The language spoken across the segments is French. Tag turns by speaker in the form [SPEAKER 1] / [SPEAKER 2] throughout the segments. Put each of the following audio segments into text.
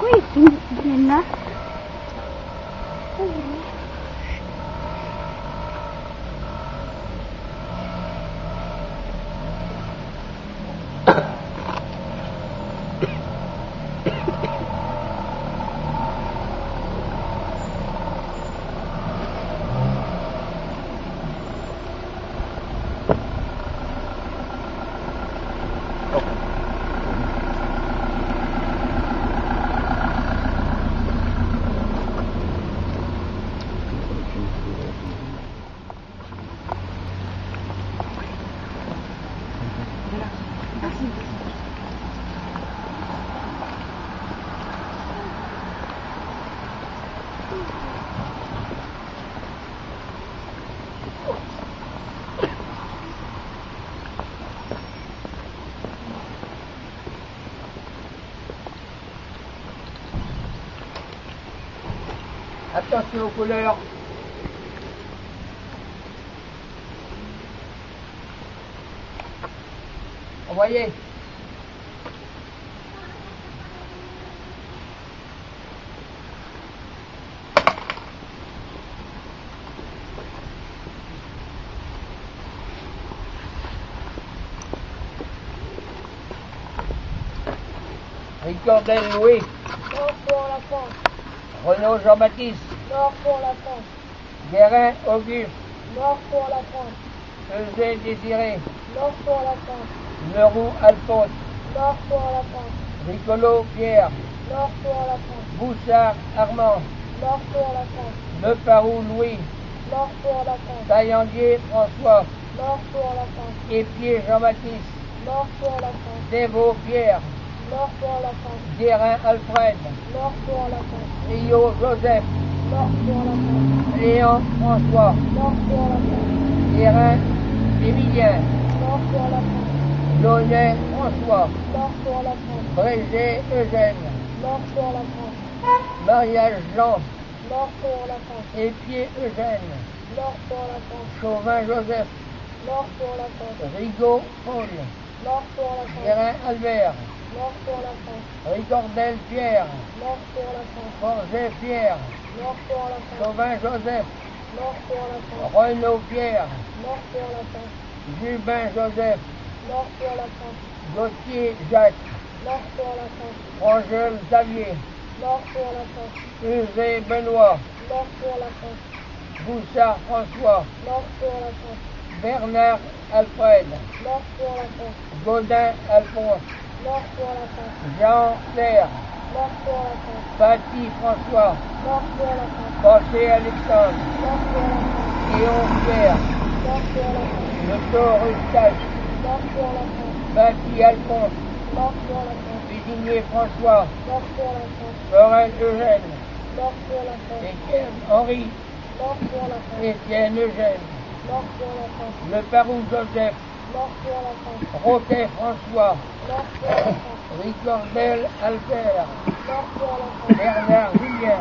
[SPEAKER 1] Oui, c'est là.
[SPEAKER 2] Attention aux couleurs. Envoyez. Ricordel Louis.
[SPEAKER 3] Nord pour la France.
[SPEAKER 2] Renaud Jean-Baptiste.
[SPEAKER 3] Nord pour la France.
[SPEAKER 2] Guérin Auguste.
[SPEAKER 3] Nord pour la France.
[SPEAKER 2] Eusé Désiré.
[SPEAKER 3] Nord pour la France.
[SPEAKER 2] Leroux Alphonse.
[SPEAKER 3] Nord pour la France.
[SPEAKER 2] Ricolo Pierre.
[SPEAKER 3] Nord pour la France.
[SPEAKER 2] Bouchard Armand.
[SPEAKER 3] Nord pour la France.
[SPEAKER 2] Leparoux Louis.
[SPEAKER 3] Nord pour la France.
[SPEAKER 2] Taillandier François.
[SPEAKER 3] Nord pour la France.
[SPEAKER 2] Épier Jean-Baptiste.
[SPEAKER 3] Nord pour la France.
[SPEAKER 2] Dévaux Pierre.
[SPEAKER 3] Nord pour la France.
[SPEAKER 2] Guérin Alfred.
[SPEAKER 3] Nord pour la France.
[SPEAKER 2] Rio Joseph.
[SPEAKER 3] Nord pour la France.
[SPEAKER 2] Léon François.
[SPEAKER 3] Nord pour la France.
[SPEAKER 2] Guérin Émilien.
[SPEAKER 3] Nord pour la France.
[SPEAKER 2] Launay François.
[SPEAKER 3] Nord pour la France.
[SPEAKER 2] Brégé Eugène.
[SPEAKER 3] Nord pour la France.
[SPEAKER 2] Mariage Jean.
[SPEAKER 3] Nord pour la France.
[SPEAKER 2] Épier Eugène.
[SPEAKER 3] Nord pour la France.
[SPEAKER 2] Chauvin Joseph.
[SPEAKER 3] Nord pour la France.
[SPEAKER 2] Rigaud Paul.
[SPEAKER 3] Nord pour la France.
[SPEAKER 2] Guérin Albert.
[SPEAKER 3] Nord pour la France.
[SPEAKER 2] Ricordel Pierre.
[SPEAKER 3] Nord pour la France.
[SPEAKER 2] Forget Pierre.
[SPEAKER 3] Nord pour la France.
[SPEAKER 2] Chauvin Joseph.
[SPEAKER 3] Nord pour la France.
[SPEAKER 2] Renaud Pierre.
[SPEAKER 3] Nord pour la France.
[SPEAKER 2] Jubin Joseph.
[SPEAKER 3] Nord pour la France.
[SPEAKER 2] Gauthier Jacques.
[SPEAKER 3] Nord pour la France.
[SPEAKER 2] Frangel Xavier.
[SPEAKER 3] Nord pour la France.
[SPEAKER 2] Eusé Benoît.
[SPEAKER 3] Nord pour la France.
[SPEAKER 2] Bouchard François.
[SPEAKER 3] Nord pour la France.
[SPEAKER 2] Bernard Alfred.
[SPEAKER 3] Nord pour la France.
[SPEAKER 2] Gaudin Alphonse.
[SPEAKER 3] Nord pour la France.
[SPEAKER 2] Jean Claire.
[SPEAKER 3] Nord pour la France.
[SPEAKER 2] Paty François.
[SPEAKER 3] Nord pour la France.
[SPEAKER 2] Paché Alexandre.
[SPEAKER 3] Nord pour la France.
[SPEAKER 2] Léon Pierre.
[SPEAKER 3] Nord pour la France.
[SPEAKER 2] Le Thor Eustache.
[SPEAKER 3] Nord pour la France.
[SPEAKER 2] Paty Alphonse.
[SPEAKER 3] Nord pour la France.
[SPEAKER 2] Cuisinier François.
[SPEAKER 3] Nord pour la France.
[SPEAKER 2] Laurel Eugène.
[SPEAKER 3] Nord pour la France.
[SPEAKER 2] Étienne Henri.
[SPEAKER 3] Nord pour la France.
[SPEAKER 2] Étienne Eugène.
[SPEAKER 3] Nord pour la France.
[SPEAKER 2] Le Parou Joseph.
[SPEAKER 3] Nord pour la France.
[SPEAKER 2] Roquet François.
[SPEAKER 3] Nord pour la France.
[SPEAKER 2] Ricordel Albert.
[SPEAKER 3] Nord pour la France.
[SPEAKER 2] Bernard Julien.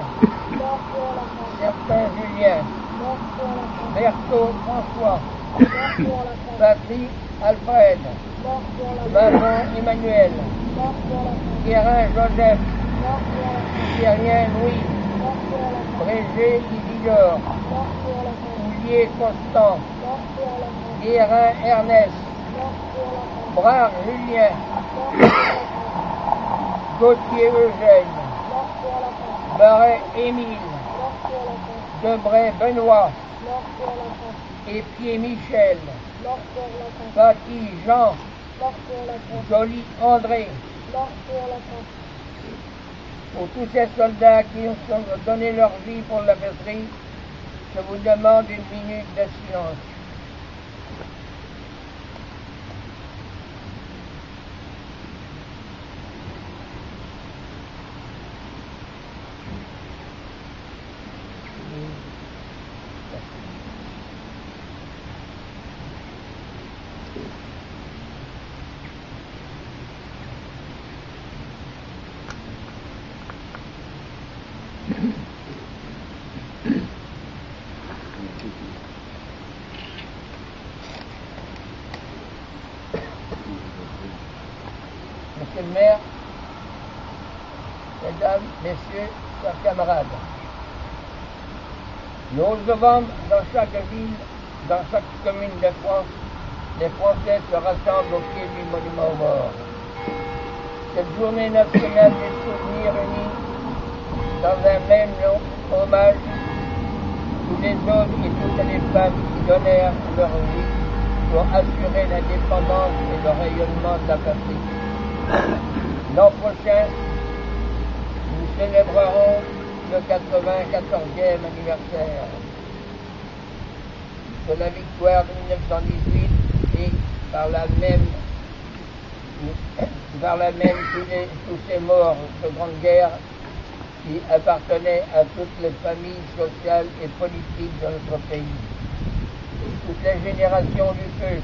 [SPEAKER 3] Nord pour la France.
[SPEAKER 2] Certain Julien.
[SPEAKER 3] Nord pour la France.
[SPEAKER 2] Berthaud François.
[SPEAKER 3] Nord pour la France.
[SPEAKER 2] Patrick Alfred.
[SPEAKER 3] Nord pour la France.
[SPEAKER 2] Maman Emmanuel.
[SPEAKER 3] Nord pour la France.
[SPEAKER 2] Guérin Joseph.
[SPEAKER 3] Nord pour la France.
[SPEAKER 2] Thierrien Louis.
[SPEAKER 3] Nord pour la France.
[SPEAKER 2] Brégé Isidore.
[SPEAKER 3] Nord pour la France.
[SPEAKER 2] Oulier Constant.
[SPEAKER 3] Nord pour la France.
[SPEAKER 2] Guérin Ernest.
[SPEAKER 3] Nord pour la France.
[SPEAKER 2] Brard Julien.
[SPEAKER 3] Nord pour la France.
[SPEAKER 2] Gauthier Eugène.
[SPEAKER 3] Nord pour la France.
[SPEAKER 2] Marais Émile.
[SPEAKER 3] Nord pour la France.
[SPEAKER 2] Debray Benoît.
[SPEAKER 3] Nord pour la France.
[SPEAKER 2] Épier Michel.
[SPEAKER 3] Nord pour la France.
[SPEAKER 2] Paty Jean.
[SPEAKER 3] Nord pour la France.
[SPEAKER 2] Joly André.
[SPEAKER 3] Nord pour la France.
[SPEAKER 2] Pour tous ces soldats qui ont donné leur vie pour la patrie, je vous demande une minute de silence. Monsieur le maire, Mesdames, Messieurs, chers camarades, le 11 novembre, dans chaque ville, dans chaque commune de France, les Français se rassemblent au pied du monument aux morts. Cette journée nationale des souvenirs unis dans un même hommage, tous les hommes et toutes les femmes qui donnèrent leur vie pour assurer l'indépendance et le rayonnement de la patrie. L'an prochain, nous célébrerons le 94e anniversaire de la victoire de 1918 et par la même tous ces morts de Grande Guerre qui appartenaient à toutes les familles sociales et politiques de notre pays. Toutes les générations du feu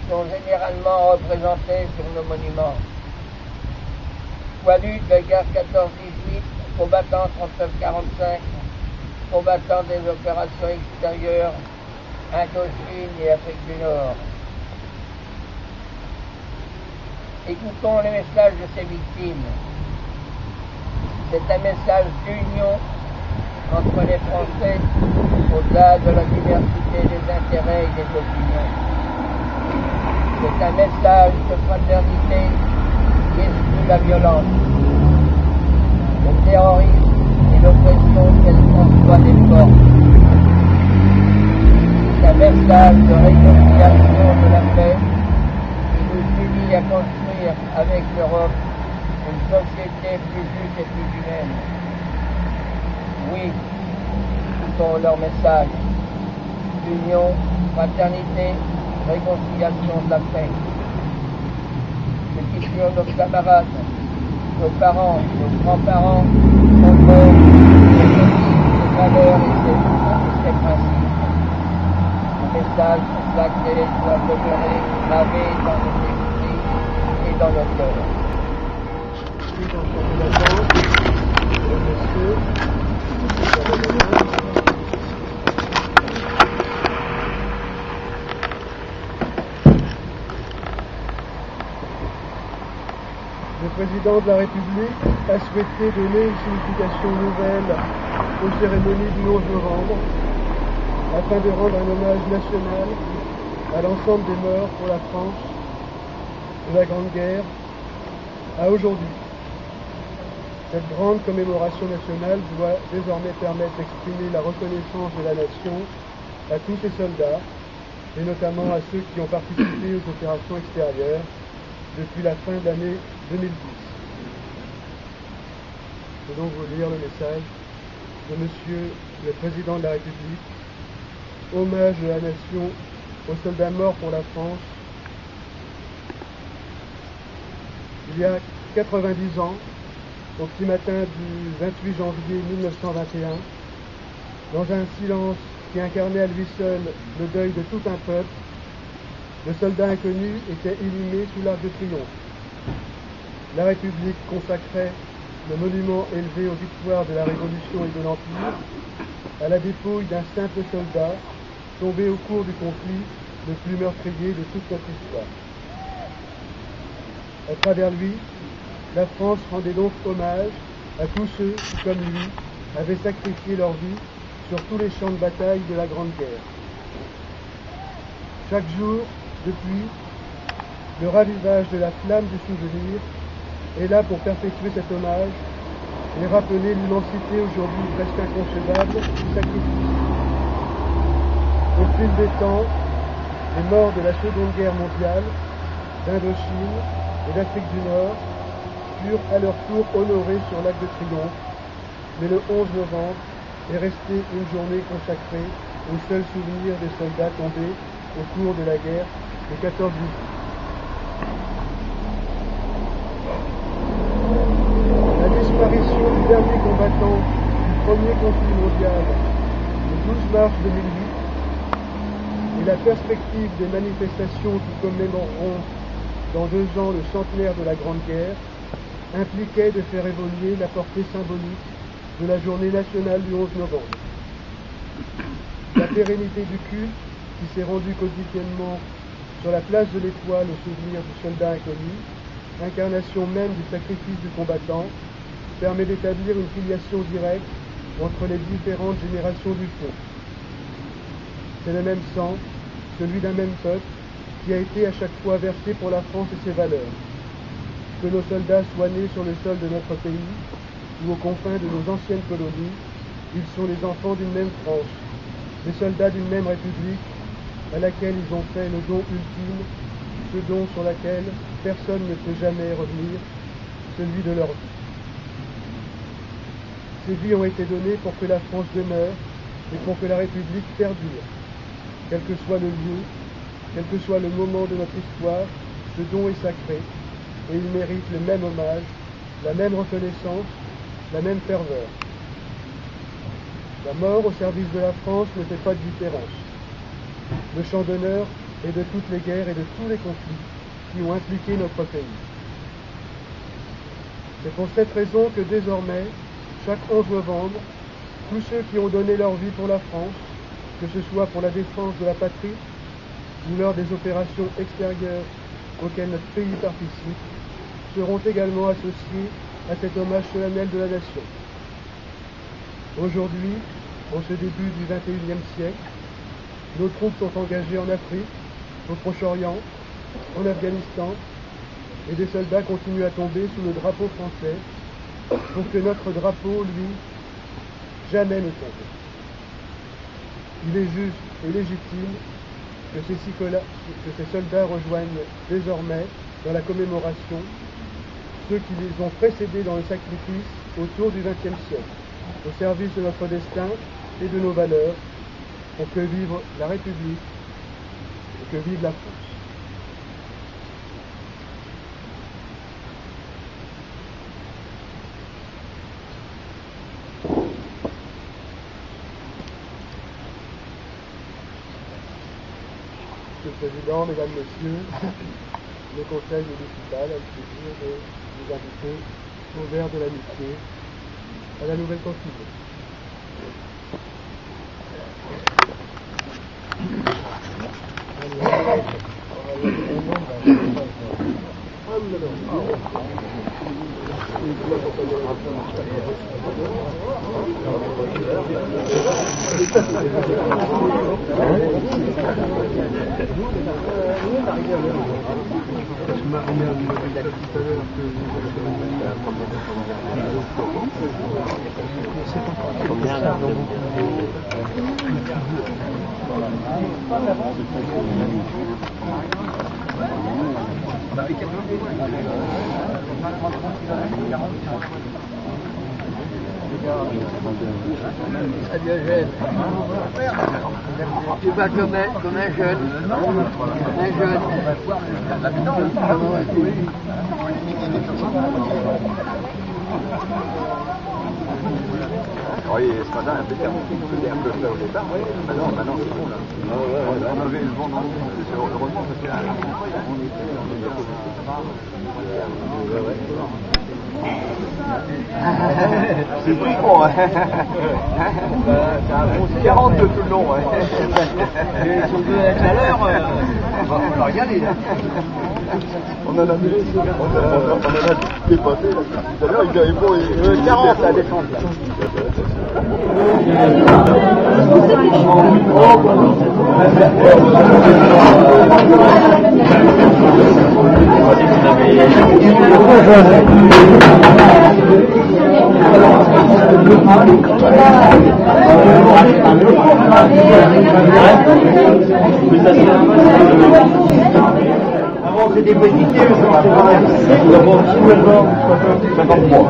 [SPEAKER 2] sont généralement représentées sur nos monuments. Poilus de guerre 14-18, combattants 39-45, combattants des opérations extérieures, Indochine et Afrique du Nord. Écoutons le message de ces victimes. C'est un message d'union entre les Français au-delà de la diversité des intérêts et des opinions. C'est un message de fraternité qui exclut la violence, le terrorisme et l'oppression qu'elle conçoit des forces. C'est un message de réconciliation de la paix qui nous unit à construire avec l'Europe une société plus juste et plus humaine. Oui, écoutons leur message. Union, fraternité, réconciliation de la paix. Ce qui furent nos camarades, nos parents, nos grands-parents, nos morts, ses valeurs et ses principes. Le message sacré doit demeurer gravé dans nos esprits et dans nos cœurs.
[SPEAKER 1] Le président de la République a souhaité donner une signification nouvelle aux cérémonies du 11 novembre afin de rendre un hommage national à l'ensemble des morts pour la France de la Grande Guerre à aujourd'hui. Cette grande commémoration nationale doit désormais permettre d'exprimer la reconnaissance de la nation à tous ses soldats, et notamment à ceux qui ont participé aux opérations extérieures depuis la fin de l'année 2010. Je vais donc vous lire le message de Monsieur le Président de la République. Hommage de la nation aux soldats morts pour la France. Il y a 90 ans, au petit matin du 28 janvier 1921, dans un silence qui incarnait à lui seul le deuil de tout un peuple, le soldat inconnu était inhumé sous l'Arc de Triomphe. La République consacrait le monument élevé aux victoires de la Révolution et de l'Empire à la dépouille d'un simple soldat tombé au cours du conflit le plus meurtrier de toute notre histoire. À travers lui, la France rendait donc hommage à tous ceux qui, comme lui, avaient sacrifié leur vie sur tous les champs de bataille de la Grande Guerre. Chaque jour, depuis, le ravivage de la flamme du souvenir est là pour perpétuer cet hommage et rappeler l'immensité aujourd'hui presque inconcevable du sacrifice. Au fil des temps, les morts de la Seconde Guerre mondiale, d'Indochine et d'Afrique du Nord furent à leur tour honorés sur l'Arc de Triomphe, mais le 11 novembre est resté une journée consacrée au seul souvenir des soldats tombés au cours de la guerre de 14-18. La disparition du dernier combattant du premier conflit mondial le 12 mars 2008 et la perspective des manifestations qui commémoreront dans 2 ans le centenaire de la Grande Guerre impliquaient de faire évoluer la portée symbolique de la journée nationale du 11 novembre. La pérennité du culte qui s'est rendu quotidiennement sur la place de l'Étoile au souvenir du soldat inconnu incarnation même du sacrifice du combattant, permet d'établir une filiation directe entre les différentes générations du feu. C'est le même sang, celui d'un même peuple, qui a été à chaque fois versé pour la France et ses valeurs. Que nos soldats soient nés sur le sol de notre pays ou aux confins de nos anciennes colonies, ils sont les enfants d'une même France, les soldats d'une même République, à laquelle ils ont fait le don ultime, ce don sur lequel personne ne peut jamais revenir, celui de leur vie. Ces vies ont été données pour que la France demeure et pour que la République perdure. Quel que soit le lieu, quel que soit le moment de notre histoire, ce don est sacré et il mérite le même hommage, la même reconnaissance, la même ferveur. La mort au service de la France ne fait pas de différence. Le chant d'honneur est de toutes les guerres et de tous les conflits qui ont impliqué notre pays. C'est pour cette raison que désormais, chaque 11 novembre, tous ceux qui ont donné leur vie pour la France, que ce soit pour la défense de la patrie ou lors des opérations extérieures auxquelles notre pays participe, seront également associés à cet hommage solennel de la nation. Aujourd'hui, en ce début du XXIe siècle, nos troupes sont engagées en Afrique, au Proche-Orient, en Afghanistan, et des soldats continuent à tomber sous le drapeau français pour que notre drapeau, lui, jamais ne tombe. Il est juste et légitime que ces soldats rejoignent désormais dans la commémoration ceux qui les ont précédés dans le sacrifice autour du XXe siècle, au service de notre destin et de nos valeurs, pour que vive la République et que vive la France. Monsieur le Président, Mesdames, Messieurs, le Conseil municipal a le plaisir de vous inviter au verre de l'amitié à la nouvelle Constitution.
[SPEAKER 2] Tu vas comme un jeune.
[SPEAKER 4] Oui, ce matin, impeccable. C'était un peu fait au départ, oui. Maintenant, c'est bon, là. On avait le vent dans le c'est heureusement parce que c'est pris bon, hein. Ça a grossi 40 tout le long, ouais. Et si on veut être à l'heure, on va regarder, là. On en a dépassé, là. Tout à l'heure, il avait beau 40 à descendre, là.
[SPEAKER 2] Avant, c'était petit, c'est d'abord 53.